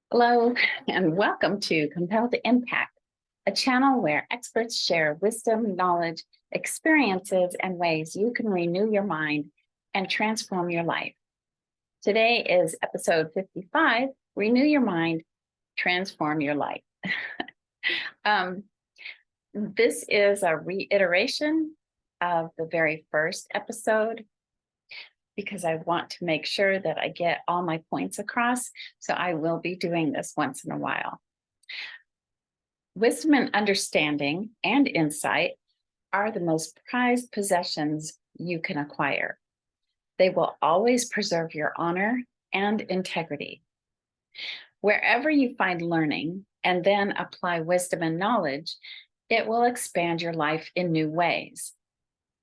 Hello, and welcome to Compelled to Impact, a channel where experts share wisdom, knowledge, experiences, and ways you can renew your mind and transform your life. Today is episode 55, Renew Your Mind, Transform Your Life. This is a reiteration of the very first episode because I want to make sure that I get all my points across. So I will be doing this once in a while. Wisdom and understanding and insight are the most prized possessions you can acquire. They will always preserve your honor and integrity. Wherever you find learning and then apply wisdom and knowledge, it will expand your life in new ways.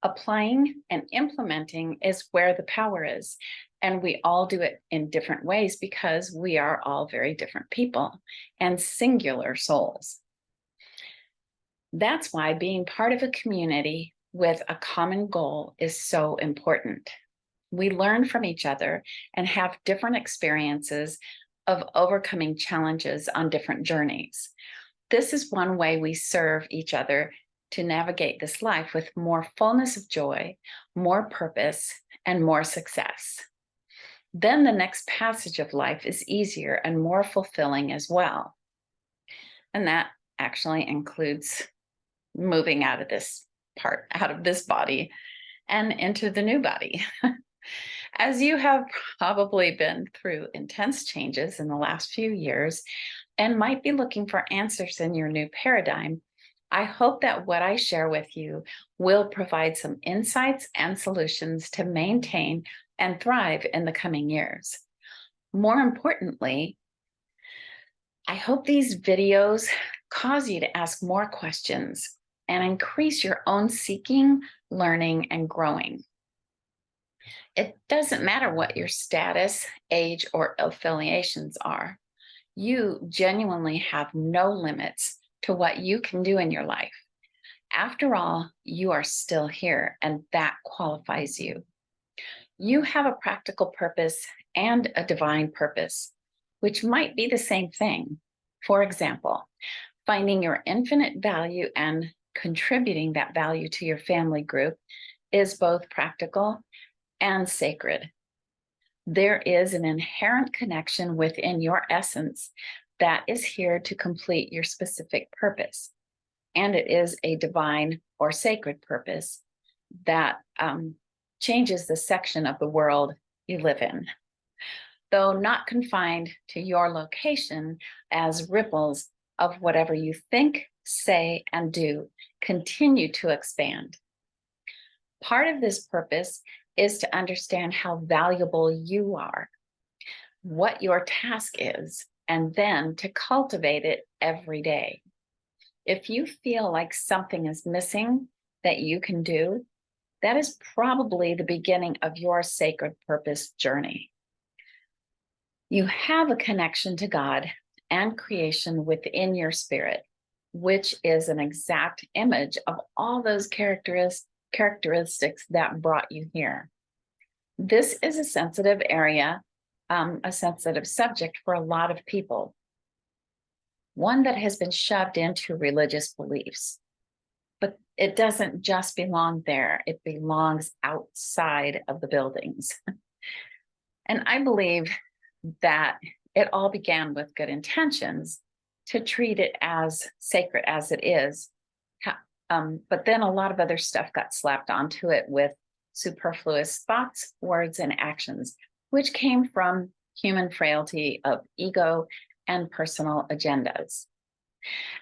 Applying and implementing is where the power is, and we all do it in different ways because we are all very different people and singular souls. That's why being part of a community with a common goal is so important. We learn from each other and have different experiences of overcoming challenges on different journeys. This is one way we serve each other to navigate this life with more fullness of joy, more purpose, and more success. Then the next passage of life is easier and more fulfilling as well. And that actually includes moving out of this body and into the new body. As you have probably been through intense changes in the last few years and might be looking for answers in your new paradigm, I hope that what I share with you will provide some insights and solutions to maintain and thrive in the coming years. More importantly, I hope these videos cause you to ask more questions and increase your own seeking, learning, and growing. It doesn't matter what your status, age, or affiliations are. You genuinely have no limits to what you can do in your life. After all, you are still here, and that qualifies you. You have a practical purpose and a divine purpose, which might be the same thing. For example, finding your infinite value and contributing that value to your family group is both practical and sacred. There is an inherent connection within your essence that is here to complete your specific purpose. And it is a divine or sacred purpose that changes the section of the world you live in. Though not confined to your location, as ripples of whatever you think, say, and do continue to expand. Part of this purpose is to understand how valuable you are, what your task is, and then to cultivate it every day. If you feel like something is missing that you can do, that is probably the beginning of your sacred purpose journey. You have a connection to God and creation within your spirit, which is an exact image of all those characteristics that brought you here. This is a sensitive area, a sensitive subject for a lot of people, one that has been shoved into religious beliefs. But it doesn't just belong there, it belongs outside of the buildings. And I believe that it all began with good intentions to treat it as sacred as it is. But then a lot of other stuff got slapped onto it with superfluous thoughts, words, and actions, which came from human frailty of ego and personal agendas.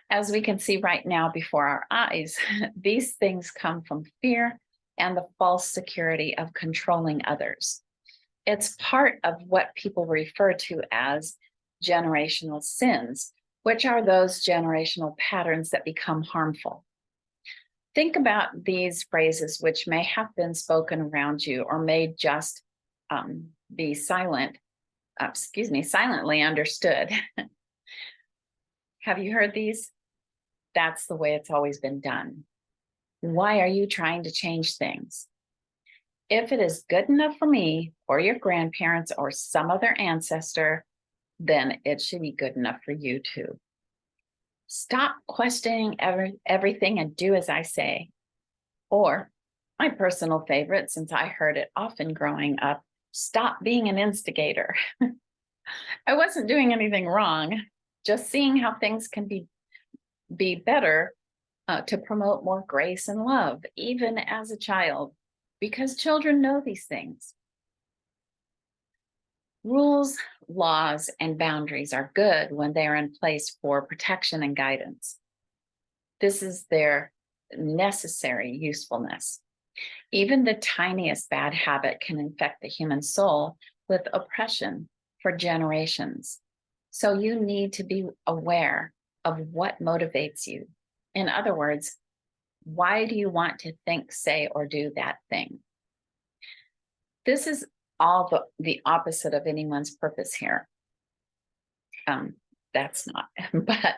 As we can see right now before our eyes, these things come from fear and the false security of controlling others. It's part of what people refer to as generational sins, which are those generational patterns that become harmful. Think about these phrases which may have been spoken around you or may just be silently understood. Have you heard these? That's the way it's always been done. Why are you trying to change things? If it is good enough for me or your grandparents or some other ancestor, then it should be good enough for you too. Stop questioning everything and do as I say. Or my personal favorite, since I heard it often growing up, stop being an instigator. I wasn't doing anything wrong, just seeing how things can be better to promote more grace and love, even as a child, because children know these things. Rules, laws, and boundaries are good when they are in place for protection and guidance. This is their necessary usefulness. Even the tiniest bad habit can infect the human soul with oppression for generations. So you need to be aware of what motivates you. In other words, why do you want to think, say, or do that thing? This is all the opposite of anyone's purpose here. That's not, but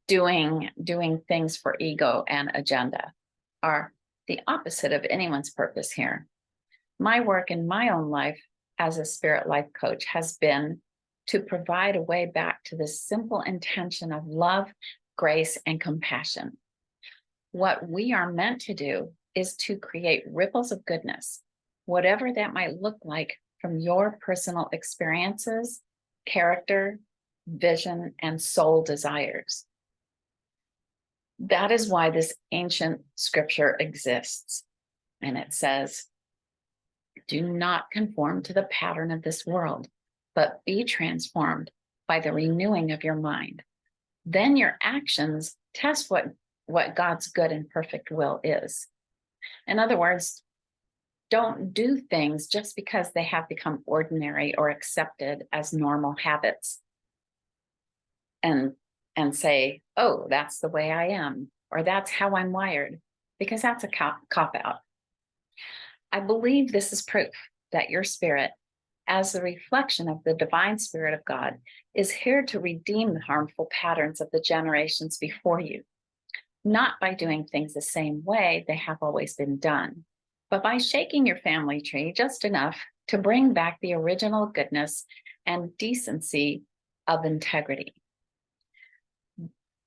doing things for ego and agenda are the opposite of anyone's purpose here. My work in my own life as a spirit life coach has been to provide a way back to the simple intention of love, grace, and compassion. What we are meant to do is to create ripples of goodness, whatever that might look like from your personal experiences, character, vision, and soul desires. That is why this ancient scripture exists. And it says, do not conform to the pattern of this world, but be transformed by the renewing of your mind. Then your actions test what God's good and perfect will is. In other words, don't do things just because they have become ordinary or accepted as normal habits and say, oh, that's the way I am, or that's how I'm wired, because that's a cop-out. I believe this is proof that your spirit, as the reflection of the divine spirit of God, is here to redeem the harmful patterns of the generations before you, not by doing things the same way they have always been done, but by shaking your family tree just enough to bring back the original goodness and decency of integrity.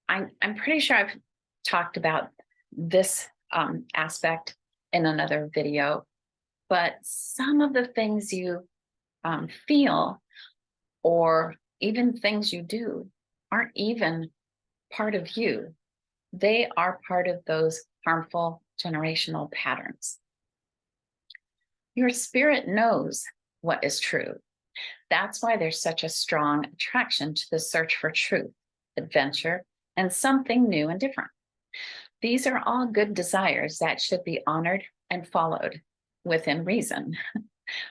I'm pretty sure I've talked about this aspect in another video, but some of the things you feel or even things you do aren't even part of you. They are part of those harmful generational patterns. Your spirit knows what is true. That's why there's such a strong attraction to the search for truth, adventure, and something new and different. These are all good desires that should be honored and followed within reason.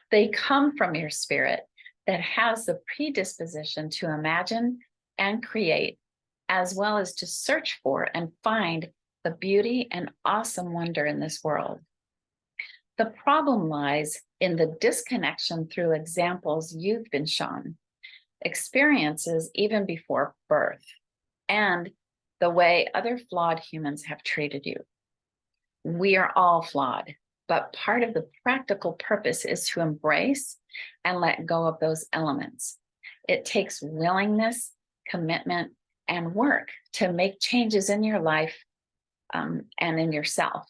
They come from your spirit that has the predisposition to imagine and create, as well as to search for and find the beauty and awesome wonder in this world. The problem lies in the disconnection through examples you've been shown, experiences even before birth, and the way other flawed humans have treated you. We are all flawed, but part of the practical purpose is to embrace and let go of those elements. It takes willingness, commitment, and work to make changes in your life and in yourself.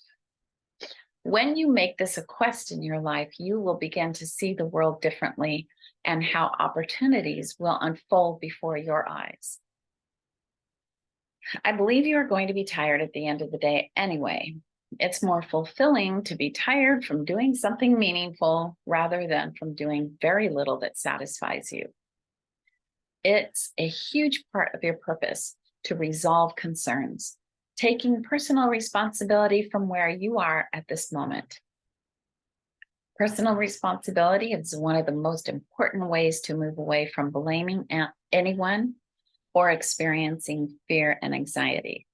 When you make this a quest in your life, you will begin to see the world differently and how opportunities will unfold before your eyes. I believe you are going to be tired at the end of the day anyway. It's more fulfilling to be tired from doing something meaningful rather than from doing very little that satisfies you. It's a huge part of your purpose to resolve concerns, taking personal responsibility from where you are at this moment. Personal responsibility is one of the most important ways to move away from blaming anyone or experiencing fear and anxiety.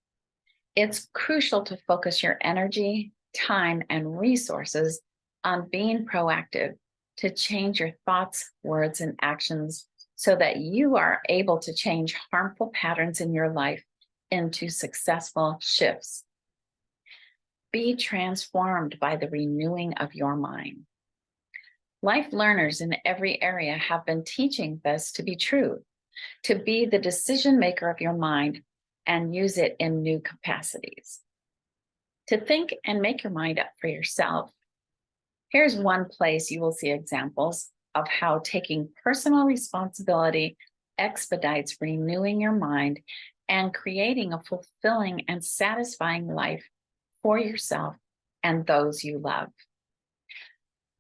It's crucial to focus your energy, time, and resources on being proactive to change your thoughts, words, and actions so that you are able to change harmful patterns in your life into successful shifts. Be transformed by the renewing of your mind. Life learners in every area have been teaching this to be true. to be the decision maker of your mind and use it in new capacities, to think and make your mind up for yourself. Here's one place you will see examples of how taking personal responsibility expedites renewing your mind and creating a fulfilling and satisfying life for yourself and those you love.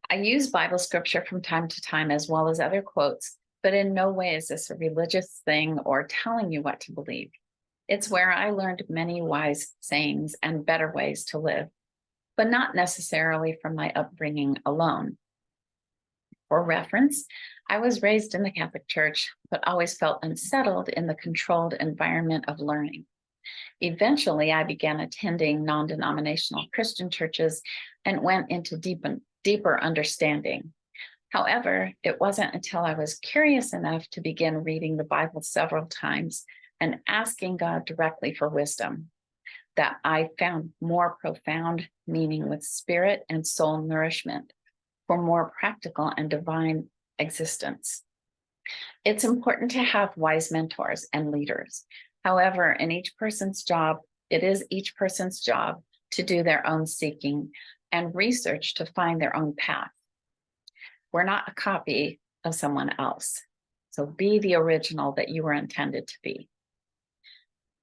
I use Bible scripture from time to time as well as other quotes, but in no way is this a religious thing or telling you what to believe. It's where I learned many wise sayings and better ways to live, but not necessarily from my upbringing alone. For reference, I was raised in the Catholic Church, but always felt unsettled in the controlled environment of learning. Eventually, I began attending non-denominational Christian churches and went into deeper understanding. However, it wasn't until I was curious enough to begin reading the Bible several times and asking God directly for wisdom that I found more profound meaning with spirit and soul nourishment for more practical and divine existence. It's important to have wise mentors and leaders. However, it is each person's job to do their own seeking and research to find their own path. We're not a copy of someone else, so be the original that you were intended to be.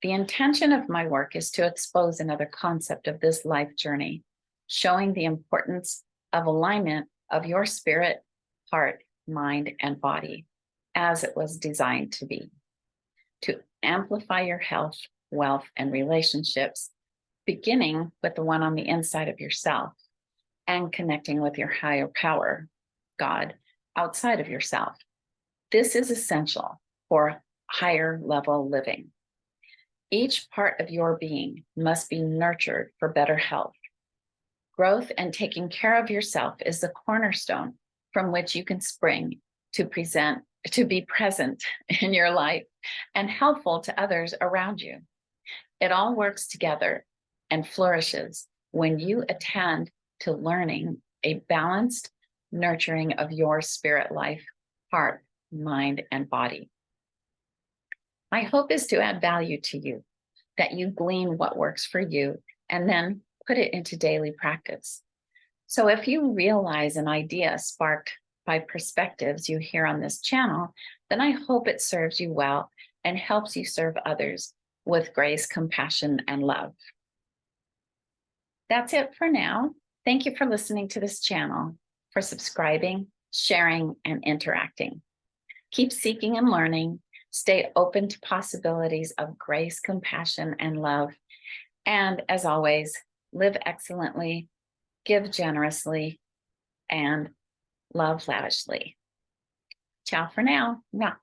The intention of my work is to expose another concept of this life journey, showing the importance of alignment of your spirit, heart, mind, and body as it was designed to be, to amplify your health, wealth, and relationships, beginning with the one on the inside of yourself and connecting with your higher power, God, outside of yourself. This is essential for higher level living. Each part of your being must be nurtured for better health. Growth and taking care of yourself is the cornerstone from which you can spring to be present in your life and helpful to others around you. It all works together and flourishes when you attend to learning a balanced nurturing of your spirit life, heart, mind, and body. My hope is to add value to you, that you glean what works for you and then put it into daily practice. So if you realize an idea sparked by perspectives you hear on this channel, then I hope it serves you well and helps you serve others with grace, compassion, and love. That's it for now. Thank you for listening to this channel, for subscribing, sharing, and interacting. Keep seeking and learning. Stay open to possibilities of grace, compassion, and love. And as always, live excellently, give generously, and love lavishly. Ciao for now. Mwah.